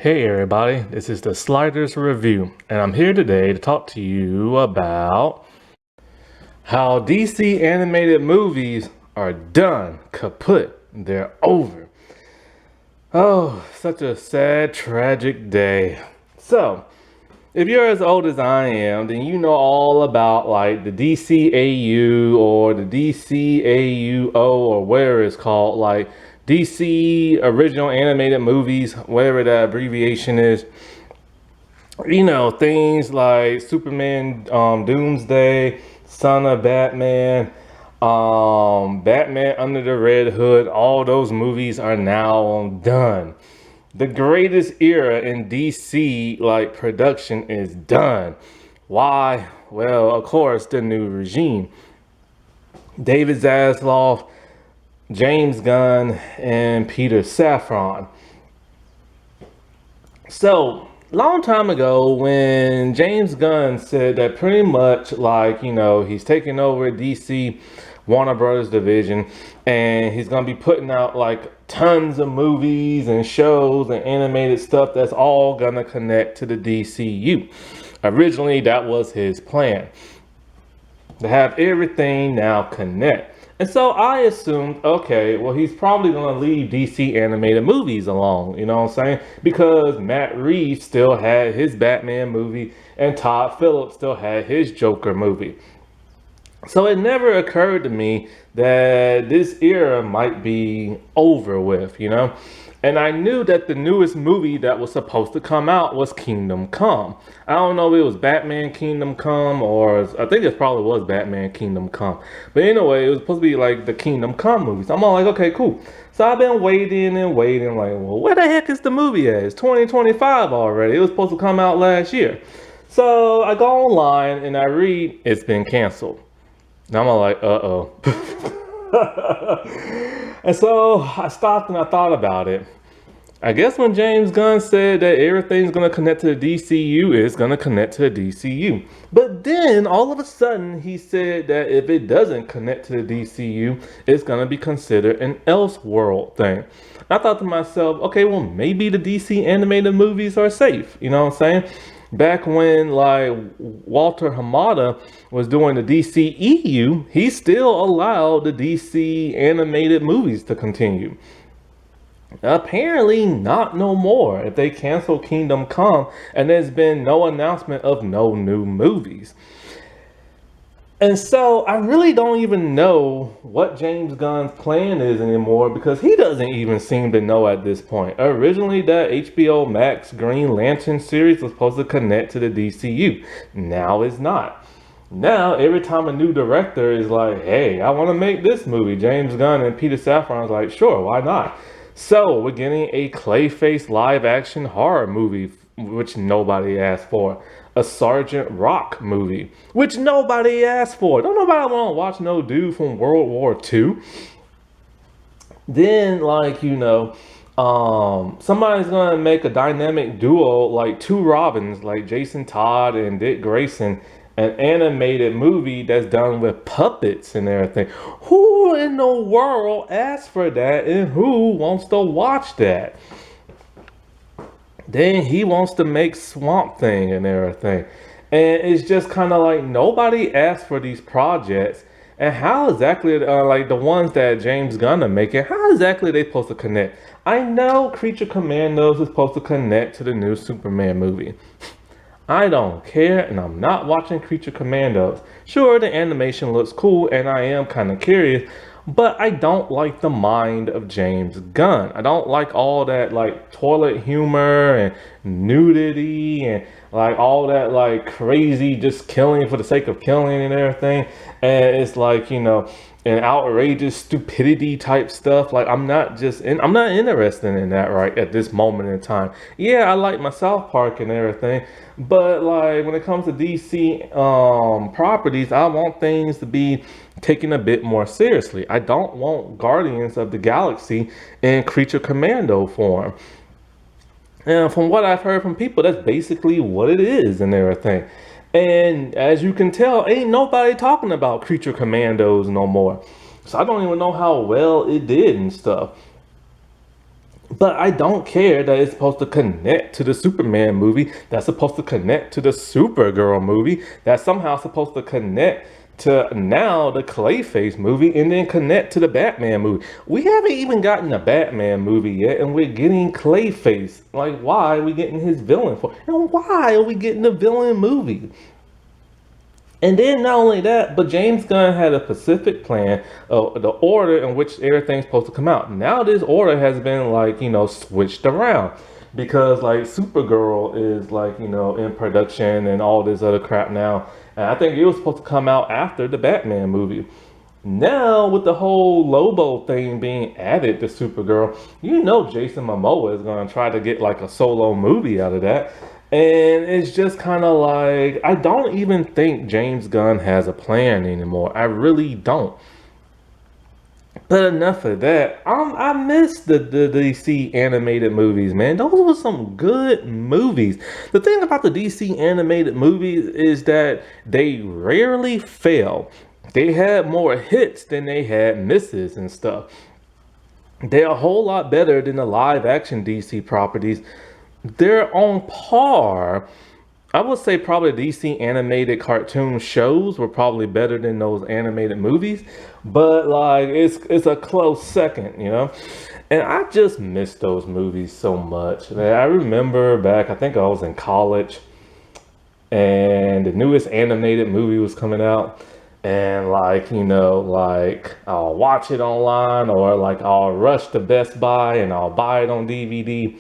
Hey everybody, this is the Sliders Review, and I'm here today to talk to you about how DC animated movies are done, kaput, they're over. Oh, such a sad, tragic day. So, if you're as old as I am, then you know all about like the DCAU or the DCAUO or whatever it's called, like DC original animated movies, whatever that abbreviation is. You know, things like Superman, Doomsday, Son of Batman, Batman Under the Red Hood, all those movies are now done. The greatest era in DC like production is done. Why? Well, of course, the new regime. David Zaslav, James Gunn, and Peter Safran. So, long time ago, when James Gunn said that pretty much like, he's taking over DC Warner Brothers division and he's going to be putting out like tons of movies and shows and animated stuff that's all going to connect to the DCU. Originally, that was his plan, to have everything now connect. And so I assumed, okay, well, he's probably going to leave DC animated movies alone, you know what I'm saying? Because Matt Reeves still had his Batman movie and Todd Phillips still had his Joker movie. So it never occurred to me that this era might be over with, And I knew that the newest movie that was supposed to come out was Kingdom Come. I don't know if it was Batman Kingdom Come or I think it probably was Batman Kingdom Come. But anyway, it was supposed to be like the Kingdom Come movies. I'm all like, okay, cool. So I've been waiting and waiting, like, well, where the heck is the movie at? It's 2025 already. It was supposed to come out last year. So I go online and I read it's been canceled. And I'm all like, uh-oh. And so I stopped and I thought about it. I guess when James Gunn said that everything's going to connect to the DCU, it's going to connect to the DCU. But then all of a sudden he said that if it doesn't connect to the DCU, it's going to be considered an Elseworld thing. I thought to myself, okay, well, maybe the DC animated movies are safe. You know what I'm saying? Back when like Walter Hamada was doing the DCEU, he still allowed the DC animated movies to continue. Apparently not no more if they cancel Kingdom Come and there's been no announcement of no new movies. And so I really don't even know what James Gunn's plan is anymore because he doesn't even seem to know at this point. Originally, that HBO Max Green Lantern series was supposed to connect to the DCU. Now it's not. Now, every time a new director is like, hey, I want to make this movie, James Gunn and Peter Safran's like, sure, why not? So we're getting a Clayface live action horror movie, which nobody asked for. A Sergeant Rock movie, which nobody asked for. Don't nobody want to watch no dude from World War II. Then, somebody's going to make a dynamic duo, like two Robins, like Jason Todd and Dick Grayson, an animated movie that's done with puppets and everything. Who in the world asked for that and who wants to watch that? Then he wants to make Swamp Thing and everything. And it's just kind of like nobody asked for these projects. And how exactly, like the ones that James Gunn are making, how exactly are they supposed to connect? I know Creature Commandos is supposed to connect to the new Superman movie. I don't care, and I'm not watching Creature Commandos. Sure, the animation looks cool, and I am kind of curious, but I don't like the mind of James Gunn. I don't like all that like toilet humor and nudity and like all that like crazy just killing for the sake of killing and everything. And it's like, an outrageous stupidity type stuff. Like I'm not interested in that right at this moment in time. Yeah, I like my South Park and everything, but like when it comes to DC properties, I want things to be taken a bit more seriously. I don't want Guardians of the Galaxy in Creature Commando form. And from what I've heard from people, that's basically what it is and everything. And as you can tell, ain't nobody talking about Creature Commandos no more. So I don't even know how well it did and stuff. But I don't care that it's supposed to connect to the Superman movie, that's supposed to connect to the Supergirl movie, that's somehow supposed to connect to now the Clayface movie, and then connect to the Batman movie. We haven't even gotten a Batman movie yet, and we're getting Clayface. Like, why are we getting his villain for? And why are we getting the villain movie? And then not only that, but James Gunn had a specific plan of the order in which everything's supposed to come out. Now this order has been like, switched around because like Supergirl is like, in production and all this other crap now. And I think it was supposed to come out after the Batman movie. Now with the whole Lobo thing being added to Supergirl, Jason Momoa is going to try to get like a solo movie out of that. And it's just kind of like, I don't even think James Gunn has a plan anymore. I really don't. But enough of that. I miss the DC animated movies, man. Those were some good movies. The thing about the DC animated movies is that they rarely fail. They had more hits than they had misses and stuff. They're a whole lot better than the live action DC properties. They're on par. I would say probably DC animated cartoon shows were probably better than those animated movies, but like it's a close second, And I just miss those movies so much. I remember back, I think I was in college, and the newest animated movie was coming out, and I'll watch it online, or like I'll rush to Best Buy and I'll buy it on DVD.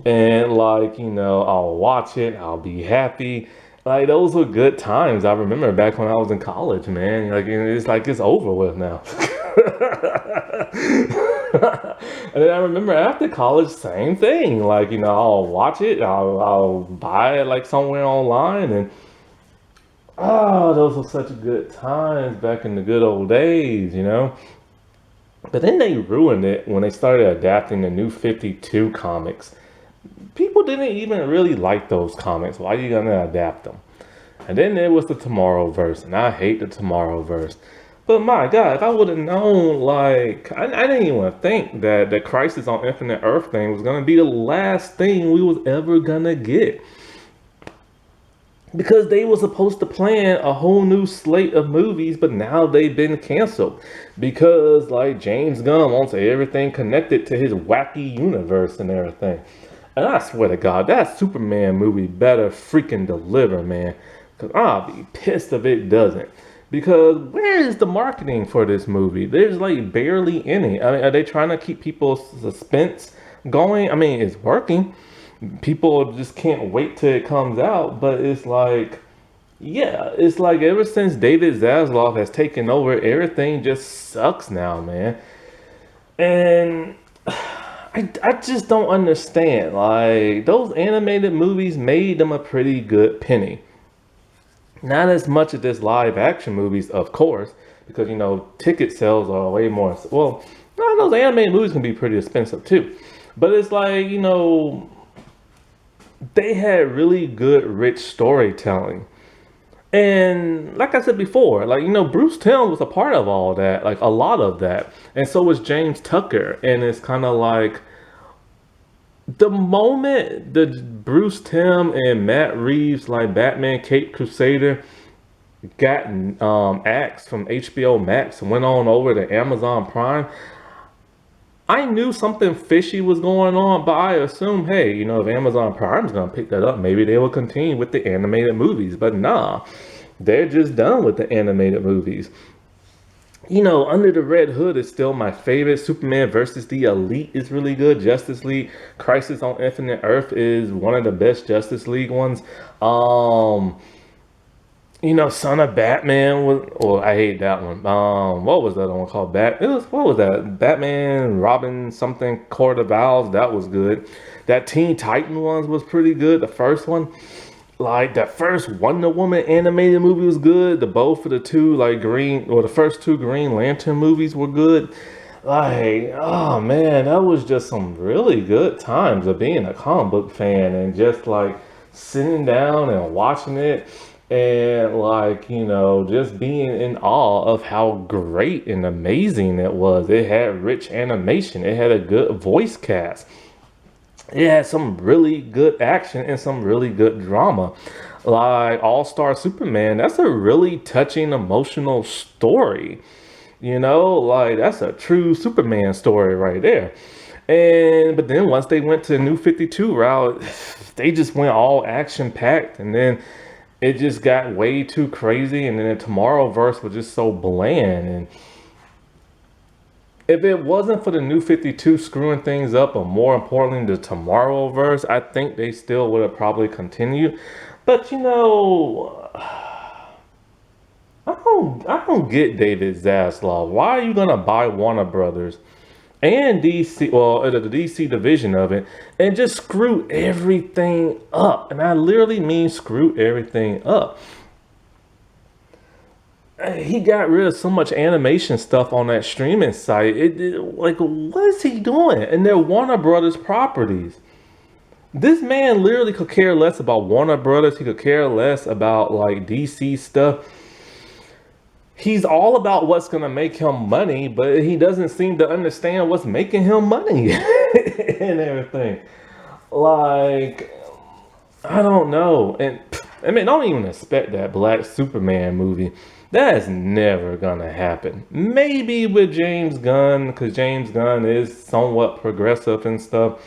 And I'll watch it, I'll be happy. Like, those were good times. I remember back when I was in college, man. It's over with now. And then I remember after college, same thing. I'll watch it, I'll buy it like somewhere online, and those were such good times back in the good old days, But then they ruined it when they started adapting the New 52 comics. People didn't even really like those comics. Why are you gonna adapt them? And then there was the Tomorrowverse, and I hate the Tomorrowverse. But my God, if I would have known, I didn't even think that the Crisis on Infinite Earth thing was gonna be the last thing we was ever gonna get. Because they were supposed to plan a whole new slate of movies, but now they've been canceled. Because James Gunn wants everything connected to his wacky universe and everything. And I swear to God, that Superman movie better freaking deliver, man. Because I'll be pissed if it doesn't. Because where is the marketing for this movie? There's barely any. I mean, are they trying to keep people's suspense going? I mean, it's working. People just can't wait till it comes out. But it's it's ever since David Zaslav has taken over, everything just sucks now, man. And I just don't understand. Those animated movies made them a pretty good penny. Not as much as this live action movies, of course, because, ticket sales are way more. Well, those animated movies can be pretty expensive too. But it's they had really good, rich storytelling. And like I said before, Bruce Timm was a part of all that, a lot of that. And so was James Tucker. And it's kind of the moment that Bruce Timm and Matt Reeves, Batman Caped Crusader, got axed from HBO Max and went on over to Amazon Prime, I knew something fishy was going on, but I assumed, hey, if Amazon Prime's going to pick that up, maybe they will continue with the animated movies. But nah, they're just done with the animated movies. Under the Red Hood is still my favorite. Superman versus the Elite is really good. Justice League Crisis on Infinite Earth is one of the best Justice League ones. Son of Batman was, I hate that one. What was that one called? What was that? Batman, Robin, something, Court of Owls. That was good. That Teen Titan ones was pretty good. The first one, that first Wonder Woman animated movie was good. Both of the two, the first two Green Lantern movies were good. Oh man, that was just some really good times of being a comic book fan and just sitting down and watching it. And just being in awe of how great and amazing it was. It had rich animation. It had a good voice cast. it had some really good action and some really good drama. Like All-Star Superman, that's a really touching, emotional story. You know, like that's a true Superman story right there. And but then once they went to the New 52 route, they just went all action packed, and then it just got way too crazy. And then the Tomorrowverse was just so bland. And if it wasn't for the New 52 screwing things up, or more importantly, the Tomorrowverse, I think they still would have probably continued. But you know, I don't get David Zaslav. Why are you gonna buy Warner Brothers and DC, well, the DC division of it, and just screw everything up? And I literally mean screw everything up. He got rid of so much animation stuff on that streaming site. Like, what is he doing? And they're Warner Brothers properties. This man literally could care less about Warner Brothers. He could care less about like DC stuff. He's all about what's gonna make him money, but he doesn't seem to understand what's making him money and everything. Like, I don't know. And I mean, don't even expect that Black Superman movie. That is never gonna happen. Maybe with James Gunn, because James Gunn is somewhat progressive and stuff.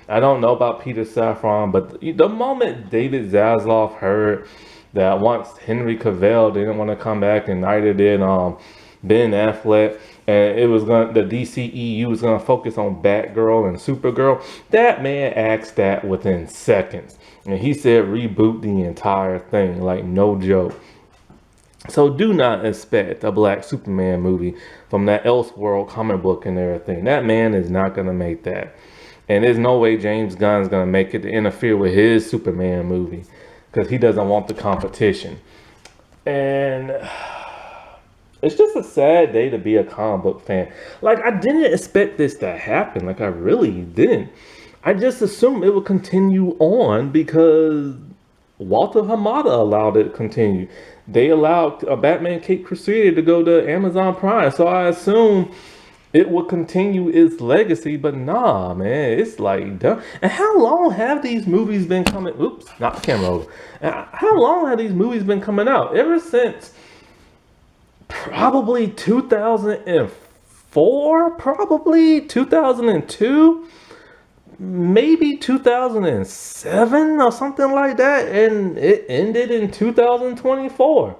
I don't know about Peter Safran, but the moment David Zaslav heard that once Henry Cavill didn't want to come back, and neither did Ben Affleck, and it was going the DCEU was gonna focus on Batgirl and Supergirl, that man asked that within seconds, and he said reboot the entire thing, like no joke. So do not expect a Black Superman movie from that Elseworld comic book and everything. That man is not gonna make that. And there's no way James Gunn's gonna make it to interfere with his Superman movie, because he doesn't want the competition. And it's just a sad day to be a comic book fan. Like, I didn't expect this to happen. Like, I really didn't. I just assumed it would continue on because Walter Hamada allowed it to continue. They allowed a Batman Cape Crusader to go to Amazon Prime. So I assume it will continue its legacy, but nah, man, it's like done. And how long have these movies been coming? Oops, not the camera over. How long have these movies been coming out? Ever since probably 2004, probably 2002, maybe 2007 or something like that, and it ended in 2024.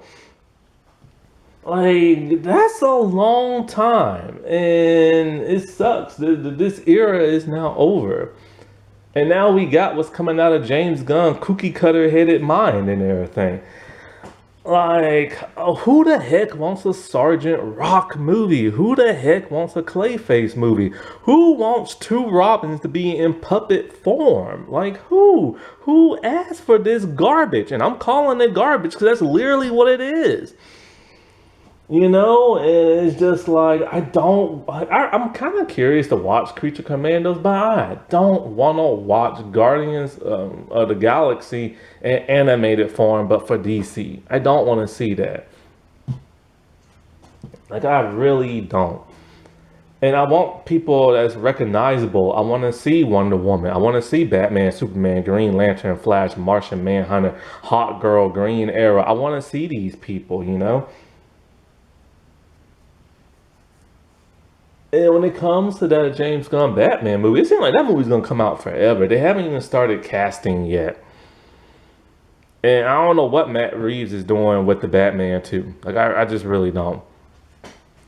Like, that's a long time, and it sucks. This era is now over, and now we got what's coming out of James Gunn, cookie cutter headed mind and everything. Like, who the heck wants a Sergeant Rock movie? Who the heck wants a Clayface movie? Who wants two Robins to be in puppet form? Like, who? Who asked for this garbage? And I'm calling it garbage because that's literally what it is. You know, and it's just like, I'm kind of curious to watch Creature Commandos, but I don't want to watch Guardians of the Galaxy in animated form, but for DC. I don't want to see that. Like, I really don't. And I want people that's recognizable. I want to see Wonder Woman. I want to see Batman, Superman, Green Lantern, Flash, Martian Manhunter, Hot Girl, Green Arrow. I want to see these people, you know? And when it comes to that James Gunn Batman movie, it seems like that movie's gonna come out forever. They haven't even started casting yet. And I don't know what Matt Reeves is doing with the Batman too. Like, I just really don't.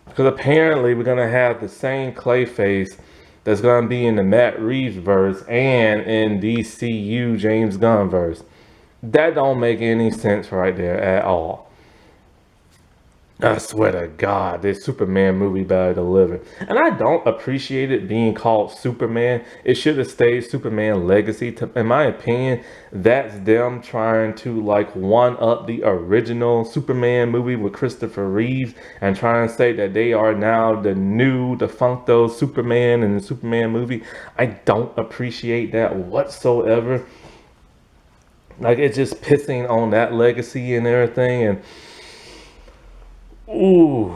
Because apparently we're gonna have the same Clayface that's gonna be in the Matt Reeves verse and in DCU James Gunn verse. That don't make any sense right there at all. I swear to God, this Superman movie better deliver. And I don't appreciate it being called Superman. It should have stayed Superman Legacy. In my opinion, that's them trying to like one up the original Superman movie with Christopher Reeves and trying to say that they are now the new defuncto Superman in the Superman movie. I don't appreciate that whatsoever. Like, it's just pissing on that legacy and everything. And ooh.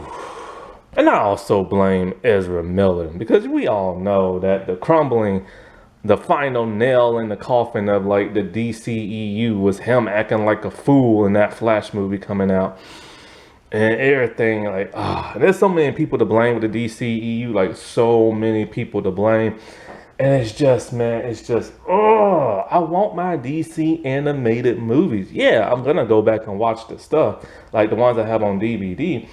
And I also blame Ezra Miller, because we all know that the crumbling the final nail in the coffin of like the DCEU was him acting like a fool in that Flash movie coming out. And everything, like, there's so many people to blame with the DCEU, like so many people to blame. And it's just, man, it's just, I want my DC animated movies. Yeah, I'm gonna go back and watch the stuff, like the ones I have on DVD.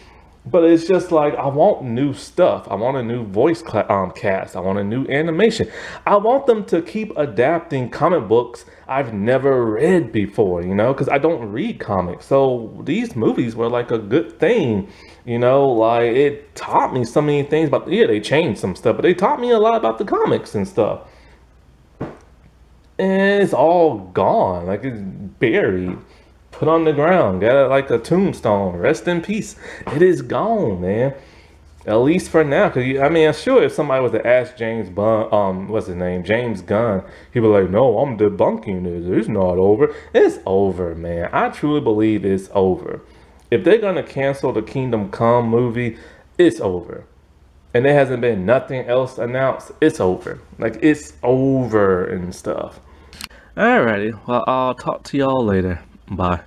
But it's just like, I want new stuff. I want a new voice cast. I want a new animation. I want them to keep adapting comic books I've never read before, you know, because I don't read comics. So these movies were like a good thing, you know, like it taught me so many things. But yeah, they changed some stuff, but they taught me a lot about the comics and stuff. And it's all gone, like it's buried, put on the ground, got it like a tombstone. Rest in peace. It is gone, man. At least for now, because I mean, I'm sure if somebody was to ask James Bond, what's his name, James Gunn, he'd be like, "No, I'm debunking this. It's not over. It's over, man. I truly believe it's over. If they're gonna cancel the Kingdom Come movie, it's over. And there hasn't been nothing else announced. It's over. Like it's over and stuff." Alrighty, well, I'll talk to y'all later. Bye.